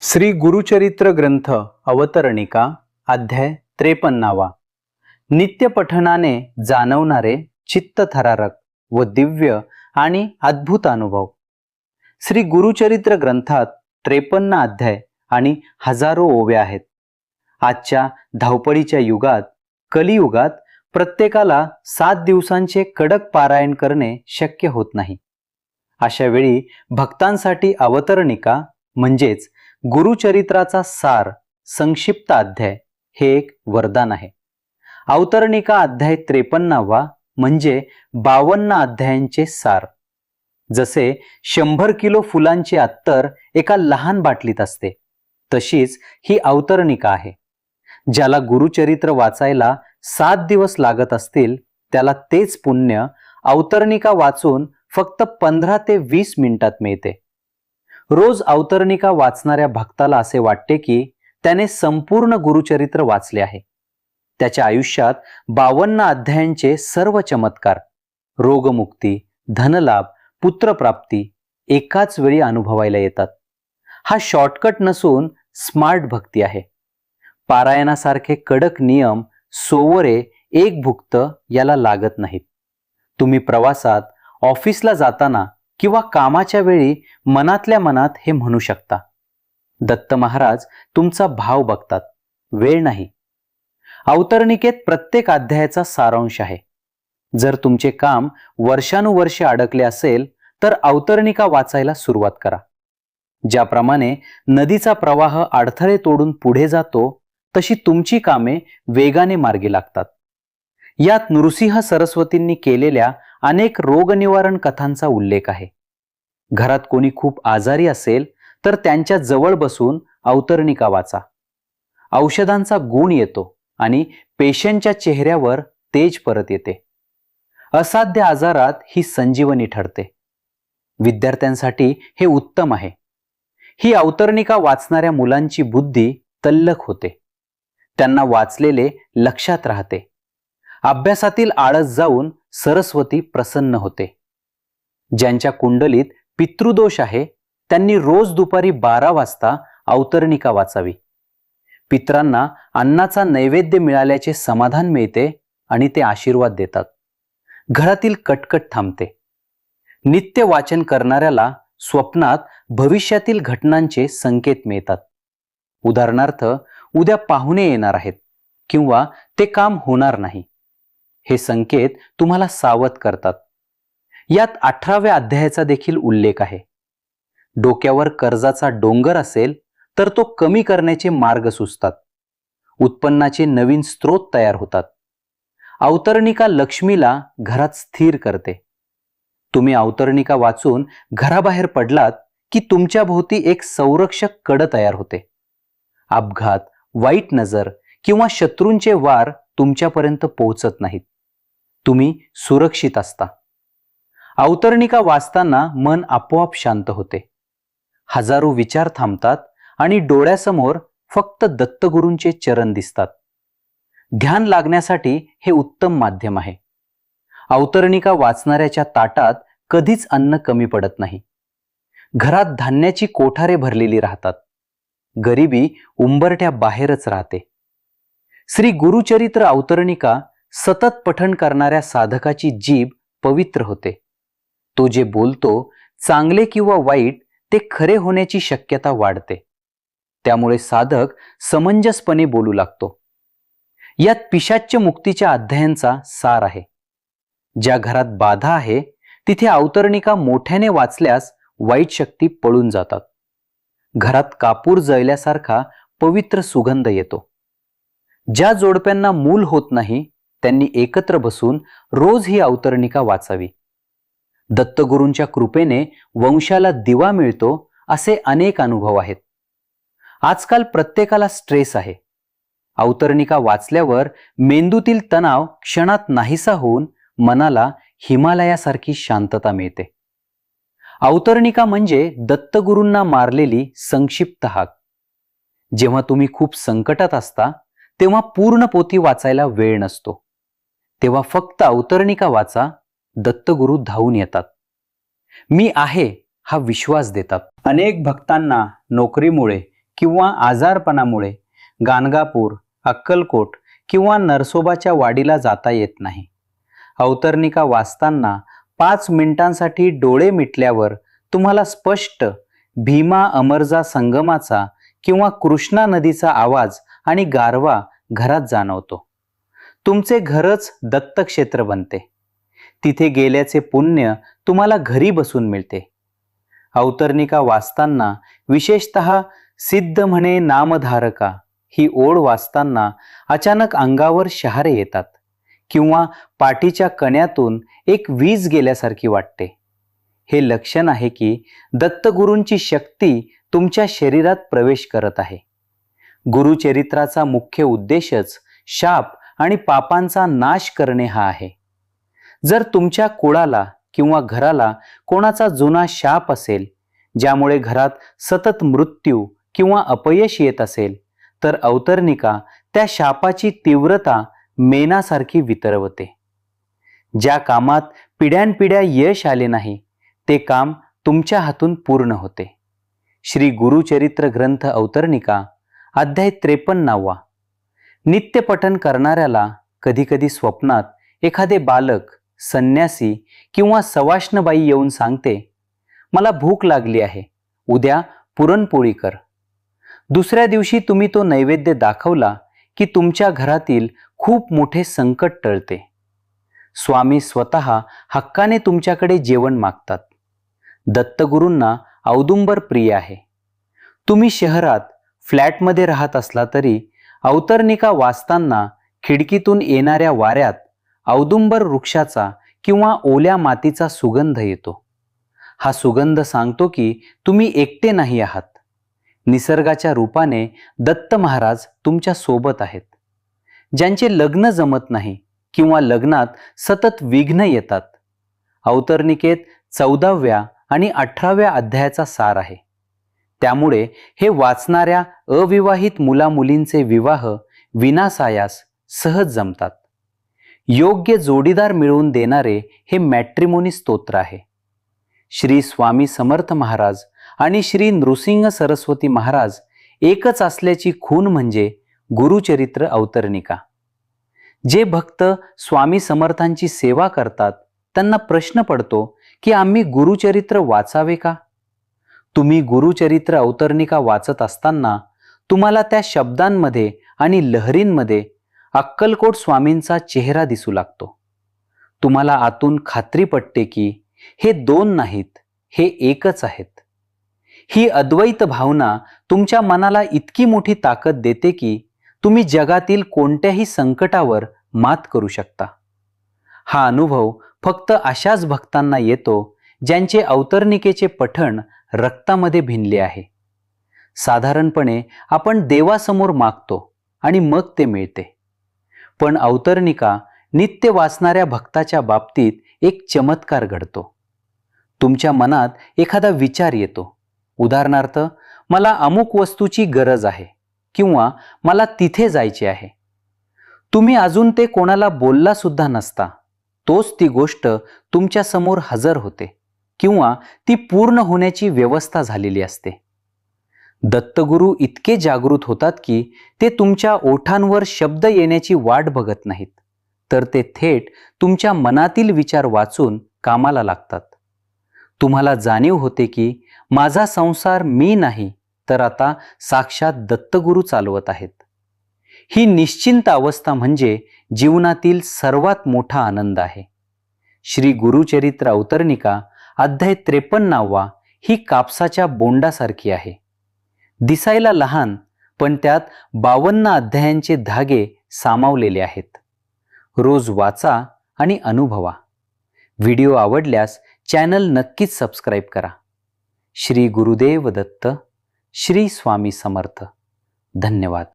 श्री गुरुचरित्र ग्रंथ अवतरणिका अध्याय 53. नित्य पठनाने जाणवणारे चित्त थरारक व दिव्य आणि अद्भुत अनुभव. श्री गुरुचरित्र ग्रंथात 53 अध्याय आणि हजारो ओव्या आहेत. आजच्या धावपळीच्या युगात, कलियुगात प्रत्येकाला 7 दिवसांचे कडक पारायण करणे शक्य होत नाही. अशा वेळी भक्तांसाठी अवतरणिका म्हणजेच गुरुचरित्राचा सार संक्षिप्त अध्याय हे एक वरदान आहे. अवतरणिका अध्याय 53 म्हणजे 52 अध्यायांचे सार. जसे 100 किलो फुलांची अत्तर एका लहान बाटलीत असते, तशीच ही अवतरणिका आहे. ज्याला गुरुचरित्र वाचायला 7 दिवस लागत असतील त्याला तेच पुण्य अवतरणिका वाचून फक्त 15 ते 20 मिनिटात मिळते. रोज अवतरणिका वाचणाऱ्या भक्ताला असे वाटते की त्याने संपूर्ण गुरुचरित्र वाचले आहे. त्याच्या आयुष्यात 52 अध्यायांचे सर्व चमत्कार, रोगमुक्ती, धनलाभ, पुत्रप्राप्ती एकाच वेळी अनुभवायला येतात. हा शॉर्टकट नसून स्मार्ट भक्ती आहे. पारायणासारखे कडक नियम, सोवरे, एक भुक्त याला लागत नाहीत. तुम्ही प्रवासात, ऑफिसला जाताना किंवा कामाच्या वेळी मनातल्या मनात हे म्हणू शकता. दत्त महाराज तुमचा भाव बघतात, वेळ नाही. अवतरणिकेत प्रत्येक अध्यायाचा सारांश आहे. जर तुमचे काम वर्षानुवर्षे अडकले असेल तर अवतरणिका वाचायला सुरुवात करा. ज्याप्रमाणे नदीचा प्रवाह अडथळे तोडून पुढे जातो, तशी तुमची कामे वेगाने मार्गी लागतात. यात नृसिंह सरस्वतींनी केलेल्या अनेक रोगनिवारण कथांचा उल्लेख आहे. घरात कोणी खूप आजारी असेल तर त्यांच्या जवळ बसून अवतरणिका वाचा. औषधांचा गुण येतो आणि पेशंटच्या चेहऱ्यावर तेज परत येते. असाध्य आजारात ही संजीवनी ठरते. विद्यार्थ्यांसाठी हे उत्तम आहे. ही अवतरणिका वाचणाऱ्या मुलांची बुद्धी तल्लख होते. त्यांना वाचलेले लक्षात राहते. अभ्यासातील आळस जाऊन सरस्वती प्रसन्न होते. ज्यांच्या कुंडलीत पितृदोष आहे त्यांनी रोज दुपारी 12 वाजता अवतरणिका वाचावी. पितरांना अन्नाचा नैवेद्य मिळाल्याचे समाधान मिळते आणि ते आशीर्वाद देतात. घरातील कटकट थांबते. नित्य वाचन करणाऱ्याला स्वप्नात भविष्यातील घटनांचे संकेत मिळतात. उदाहरणार्थ, उद्या पाहुणे येणार आहेत किंवा ते काम होणार नाही. हे संकेत तुम्हाला सावध करतात. यात 18व्या अध्यायाचा देखील उल्लेख आहे. डोक्यावर कर्जाचा डोंगर असेल तर तो कमी करण्याचे मार्ग सुचतात. उत्पन्नाचे नवीन स्रोत तयार होतात. अवतरणिका लक्ष्मीला घरात स्थिर करते. तुम्ही अवतरणिका वाचून घराबाहेर पडलात की तुमच्या भोवती एक संरक्षक कड तयार होते. अपघात, वाईट नजर किंवा शत्रूंचे वार तुमच्यापर्यंत पोहोचत नाहीत. तुम्ही सुरक्षित असता. अवतरणिका वाचताना मन आपोआप शांत होते. हजारो विचार थांबतात आणि डोळ्यासमोर फक्त दत्तगुरूंचे चरण दिसतात. ध्यान लागण्यासाठी हे उत्तम माध्यम आहे. अवतरणिका वाचणाऱ्याच्या ताटात कधीच अन्न कमी पडत नाही. घरात धान्याची कोठारे भरलेली राहतात. गरिबी उंबरठ्या बाहेरच राहते. श्री गुरुचरित्र अवतरणिका सतत पठण करणाऱ्या साधकाची जीभ पवित्र होते. तो जे बोलतो, चांगले किंवा वाईट, ते खरे होण्याची शक्यता वाढते. त्यामुळे साधक समंजसपणे बोलू लागतो. यात पिशाच्य मुक्तीच्या अध्यायांचा सार आहे. ज्या घरात बाधा आहे तिथे अवतरणिका मोठ्याने वाचल्यास वाईट शक्ती पळून जातात. घरात कापूर जळल्यासारखा पवित्र सुगंध येतो. ज्या जोडप्यांना मूल होत नाही त्यांनी एकत्र बसून रोज ही अवतरणिका वाचावी. दत्तगुरूंच्या कृपेने वंशाला दिवा मिळतो असे अनेक अनुभव आहेत. आजकाल प्रत्येकाला स्ट्रेस आहे. अवतरणिका वाचल्यावर मेंदूतील तणाव क्षणात नाहीसा होऊन मनाला हिमालयासारखी शांतता मिळते. अवतरणिका म्हणजे दत्तगुरूंना मारलेली संक्षिप्त हाक. जेव्हा तुम्ही खूप संकटात असता तेव्हा पूर्ण पोथी वाचायला वेळ नसतो, तेव्हा फक्त अवतरणिका वाचा. दत्तगुरू धावून येतात. मी आहे हा विश्वास देतात. अनेक भक्तांना नोकरीमुळे किंवा आजारपणामुळे गाणगापूर, अक्कलकोट किंवा नरसोबाच्या वाडीला जाता येत नाही. अवतरणिका वाचताना 5 मिनिटांसाठी डोळे मिटल्यावर तुम्हाला स्पष्ट भीमा अमरजा संगमाचा किंवा कृष्णा नदीचा आवाज आणि गारवा घरात जाणवतो. तुमचे घरच दत्तक्षेत्र बनते. तिथे गेल्याचे पुण्य तुम्हाला घरी बसून मिळते. अवतरणिका वाचताना विशेषतः सिद्ध म्हणे नामधारका ही ओळ वाचताना अचानक अंगावर शहारे येतात किंवा पाठीच्या कण्यातून एक वीज गेल्यासारखी वाटते. हे लक्षण आहे की दत्तगुरूंची शक्ती तुमच्या शरीरात प्रवेश करत आहे. गुरुचरित्राचा मुख्य उद्देशच शाप आणि पापांचा नाश करणे हा आहे. जर तुमच्या कुळाला किंवा घराला कोणाचा जुना शाप असेल, ज्यामुळे घरात सतत मृत्यू किंवा अपयश येत असेल, तर अवतरणिका त्या शापाची तीव्रता मेणासारखी वितरवते. ज्या कामात पिढ्यानपिढ्या यश आले नाही, ते काम तुमच्या हातून पूर्ण होते. श्री गुरुचरित्र ग्रंथ अवतरणिका अध्याय 53. नित्यपठन करणाऱ्याला कधीकधी स्वप्नात एखादे बालक, संन्यासी किंवा सवाष्णबाई येऊन सांगते, मला भूक लागली आहे, उद्या पुरणपोळी कर. दुसऱ्या दिवशी तुम्ही तो नैवेद्य दाखवला की तुमच्या घरातील खूप मोठे संकट टळते. स्वामी स्वतः हक्काने तुमच्याकडे जेवण मागतात. दत्तगुरूंना औदुंबर प्रिय आहे. तुम्ही शहरात फ्लॅटमध्ये राहत असला तरी अवतरणिका वाचताना खिडकीतून येणाऱ्या वाऱ्यात औदुंबर वृक्षाचा किंवा ओल्या मातीचा सुगंध येतो. हा सुगंध सांगतो की तुम्ही एकटे नाही आहात. निसर्गाच्या रूपाने दत्त महाराज तुमच्या सोबत आहेत. ज्यांचे लग्न जमत नाही किंवा लग्नात सतत विघ्न येतात, अवतरणिकेत 14व्या आणि 18व्या अध्यायाचा सार आहे. त्यामुळे हे वाचणाऱ्या अविवाहित मुलामुलींचे विवाह विनासायास सहज जमतात. योग्य जोडीदार मिळवून देणारे हे मॅट्रिमोनी स्तोत्र आहे. श्री स्वामी समर्थ महाराज आणि श्री नृसिंह सरस्वती महाराज एकच असल्याची खूण म्हणजे गुरुचरित्र अवतरणिका. जे भक्त स्वामी समर्थांची सेवा करतात त्यांना प्रश्न पडतो की आम्ही गुरुचरित्र वाचावे का? तुम्ही गुरुचरित्र अवतरणिका वाचत असताना तुम्हाला त्या शब्दांमध्ये आणि लहरींमध्ये अक्कलकोट स्वामींचा चेहरा दिसू लागतो. तुम्हाला आतून खात्री पटते की हे 2 नाहीत, हे एकच आहेत. ही अद्वैत भावना तुमच्या मनाला इतकी मोठी ताकद देते की तुम्ही जगातील कोणत्याही संकटावर मात करू शकता. हा अनुभव फक्त अशाच भक्तांना येतो ज्यांचे अवतरणिकेचे पठण रक्तामध्ये भिनले आहे. साधारणपणे आपण देवासमोर मागतो आणि मग ते मिळते. पण अवतरणिका नित्य वाचणाऱ्या भक्ताच्या बाबतीत एक चमत्कार घडतो. तुमच्या मनात एखादा विचार येतो. उदाहरणार्थ, मला अमुक वस्तूची गरज आहे किंवा मला तिथे जायचे आहे. तुम्ही अजून ते कोणाला बोलला सुद्धा नसता, तोच ती गोष्ट तुमच्या समोर हजर होते किंवा ती पूर्ण होण्याची व्यवस्था झालेली असते. दत्तगुरू इतके जागृत होतात की ते तुमच्या ओठांवर शब्द येण्याची वाट बघत नाहीत, तर ते थेट तुमच्या मनातील विचार वाचून कामाला लागतात. तुम्हाला जाणीव होते की माझा संसार मी नाही, तर आता साक्षात दत्तगुरू चालवत आहेत. ही निश्चिंत अवस्था म्हणजे जीवनातील सर्वात मोठा आनंद आहे. श्री गुरुचरित्र अवतरणिका अध्याय 53 ही कापसाच्या बोंडासारखी आहे. दिसायला लहान, पण त्यात 52 अध्यायांचे धागे सामावलेले आहेत. रोज वाचा आणि अनुभवा. व्हिडिओ आवडल्यास चॅनल नक्कीच सबस्क्राईब करा. श्री गुरुदेव दत्त. श्री स्वामी समर्थ. धन्यवाद.